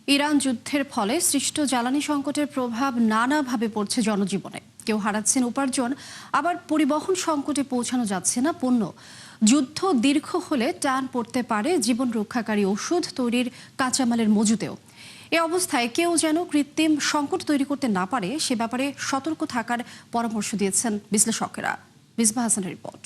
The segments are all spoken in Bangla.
ইরান যুদ্ধের ফলে সৃষ্ট জ্বালানি সংকটের প্রভাব নানাভাবে পড়ছে জনজীবনে। কেউ হারাচ্ছেন উপার্জন, আবার পরিবহন সংকটে পৌঁছানো যাচ্ছে না পণ্য। যুদ্ধ দীর্ঘ হলে টান পড়তে পারে জীবন রক্ষাকারী ওষুধ তৈরির কাঁচামালের মজুতেও। এ অবস্থায় কেউ যেন কৃত্রিম সংকট তৈরি করতে না পারে সে ব্যাপারে সতর্ক থাকার পরামর্শ দিয়েছেন বিশ্লেষকেরা। মিসবাহ হাসানের রিপোর্ট।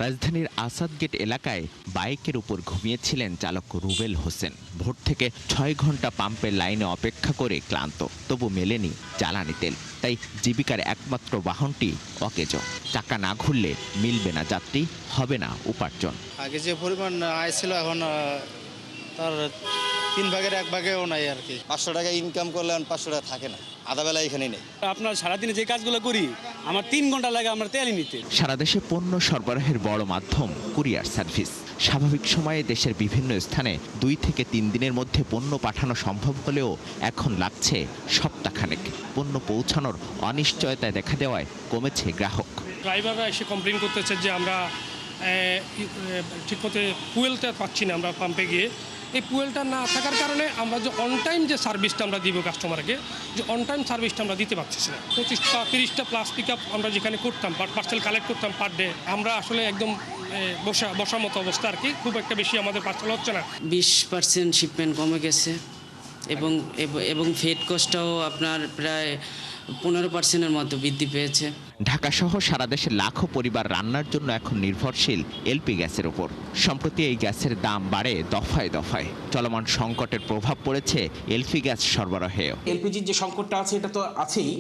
রাজধানীর আসাদ গেট এলাকায় বাইকের উপর ঘুমিয়েছিলেন চালক রুবেল হোসেন। ভোর থেকে ৬ ঘন্টা পাম্পের লাইনে অপেক্ষা করে ক্লান্ত, তবু মেলেনি জ্বালানি তেল। তাই জীবিকার একমাত্র বাহনটি অকেজো। চাকা না ঘুরলে মিলবে না যাত্রী, হবে না উপার্জন। আগে যে পরিমাণ আয় ছিল এখন তার 3 ভাগের 1 ভাগেও নাই আর কি। 500 টাকা ইনকাম করলে 500 টাকা থাকে না, আধা বেলা এখানে নেই। আপনার সারাদিনে যে কাজগুলো করি আমার 3 ঘন্টা লাগে আমার তেলই নিতে। সারা দেশে পণ্য সরবরাহের বড় মাধ্যম কুরিয়ার সার্ভিস। স্বাভাবিক সময়ে দেশের বিভিন্ন স্থানে 2 থেকে 3 দিনের মধ্যে পণ্য পাঠানো সম্ভব হলেও এখন লাগছে সপ্তাহখানেক। পণ্য পৌঁছানোর অনিশ্চয়তায় দেখা দেওয়ায় কমেছে গ্রাহক। ড্রাইভাররা এসে কমপ্লেন করতেছে যে আমরা ঠিকমতো ফুয়েলটা পাচ্ছি না। আমরা পাম্পে গিয়ে এই ফুয়েলটা না থাকার কারণে আমরা যে অন টাইম যে সার্ভিসটা আমরা দিব কাস্টমারকে, যে অন টাইম সার্ভিসটা আমরা দিতে পারছি না। 25টা 30টা প্লাস পিক আপ আমরা যেখানে করতাম, পার্সেল কালেক্ট করতাম পার ডে, আমরা আসলে একদম বসার মতো অবস্থা আর কি। খুব একটা বেশি আমাদের পার্সেল হচ্ছে না। 20% শিপমেন্ট কমে গেছে এবং ফেড কস্টটাও আপনার প্রায় 15%-এর মতো বৃদ্ধি পেয়েছে। ঢাকা সহ সারা দেশের লাখো পরিবার রান্নার জন্য এখন নির্ভরশীল এলপি গ্যাসের ওপর। সম্প্রতি এই গ্যাসের দাম বাড়ে দফায় দফায়। চলমান সংকটের প্রভাব পড়েছে এলপি গ্যাস সরবরাহেও। এলপিজির যে সংকটটা আছে এটা তো আছেই,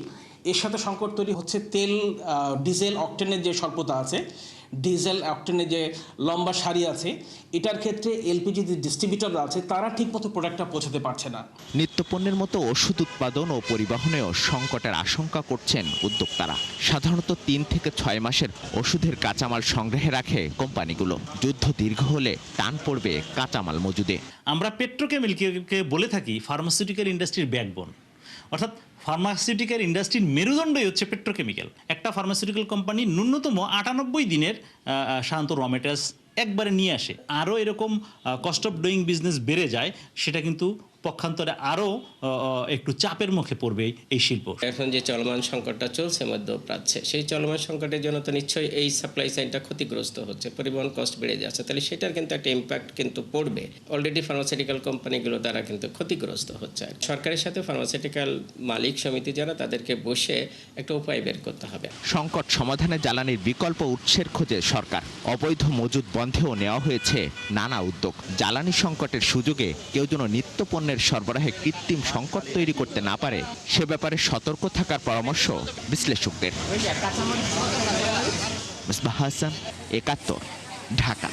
এর সাথে সংকট তৈরি হচ্ছে তেল, ডিজেল অকটেনের যে স্বল্পতা আছে, ডিজেল অকটেনের যে লম্বা সারি আছে, এটার ক্ষেত্রে এলপিজি যে ডিস্ট্রিবিউটর আছে তারা ঠিকমতো প্রোডাক্টটা পৌঁছাতে পারছে না। নিত্যপণ্যের মতো ওষুধ উৎপাদন ও পরিবহনেও সংকটের আশঙ্কা করছেন উদ্যোক্তারা। সাধারণত 3 থেকে 6 মাসের ওষুধের কাঁচামাল সংগ্রহে রাখে কোম্পানিগুলো। যুদ্ধ দীর্ঘ হলে টান পড়বে কাঁচামাল মজুদে। আমরা পেট্রোকেমিক্যালকে বলে থাকি ফার্মাসিউটিক্যাল ইন্ডাস্ট্রির ব্যাকবোন, অর্থাৎ ফার্মাসিউটিক্যাল ইন্ডাস্ট্রির মেরুদণ্ডই হচ্ছে পেট্রোকেমিক্যাল। একটা ফার্মাসিউটিক্যাল কোম্পানি ন্যূনতম 98 দিনের সাধারণত র মেটেরিয়ালস একবারে নিয়ে আসে। আরও এরকম কস্ট অফ ডুইং বিজনেস বেড়ে যায়, সেটা কিন্তু পক্ষান্তরে আরও একটু চাপের মুখে পড়বে এই শিল্প। এখন যে চলমান সংকটটা চলছে মধ্যপ্রাচ্যে, সেই চলমান সংকটের জন্য তো নিশ্চয়ই এই সাপ্লাই সাইডটা ক্ষতিগ্রস্ত হচ্ছে, পরিবহন কস্ট বেড়ে যাচ্ছে, তাহলে সেটার কিন্তু একটা ইম্প্যাক্ট কিন্তু পড়বে। অলরেডি ফার্মাসিউটিক্যাল কোম্পানিগুলো দ্বারা কিন্তু ক্ষতিগ্রস্ত হচ্ছে। সরকারের সাথে ফার্মাসিউটিক্যাল মালিক সমিতি যারা, তাদেরকে বসে একটা উপায় বের করতে হবে। সংকট সমাধানে জ্বালানির বিকল্প উৎসের খোঁজে সরকার। অবৈধ মজুদ বন্ধেও নেওয়া হয়েছে নানা উদ্যোগ। জ্বালানি সংকটের সুযোগে কেউ যেন নিত্য পণ্যের সরবরাহে কৃত্রিম সংকট তৈরি করতে না পারে সে ব্যাপারে সতর্ক থাকার পরামর্শ বিশ্লেষকদের। মিসবাহ হাসান, ৭১, ঢাকা।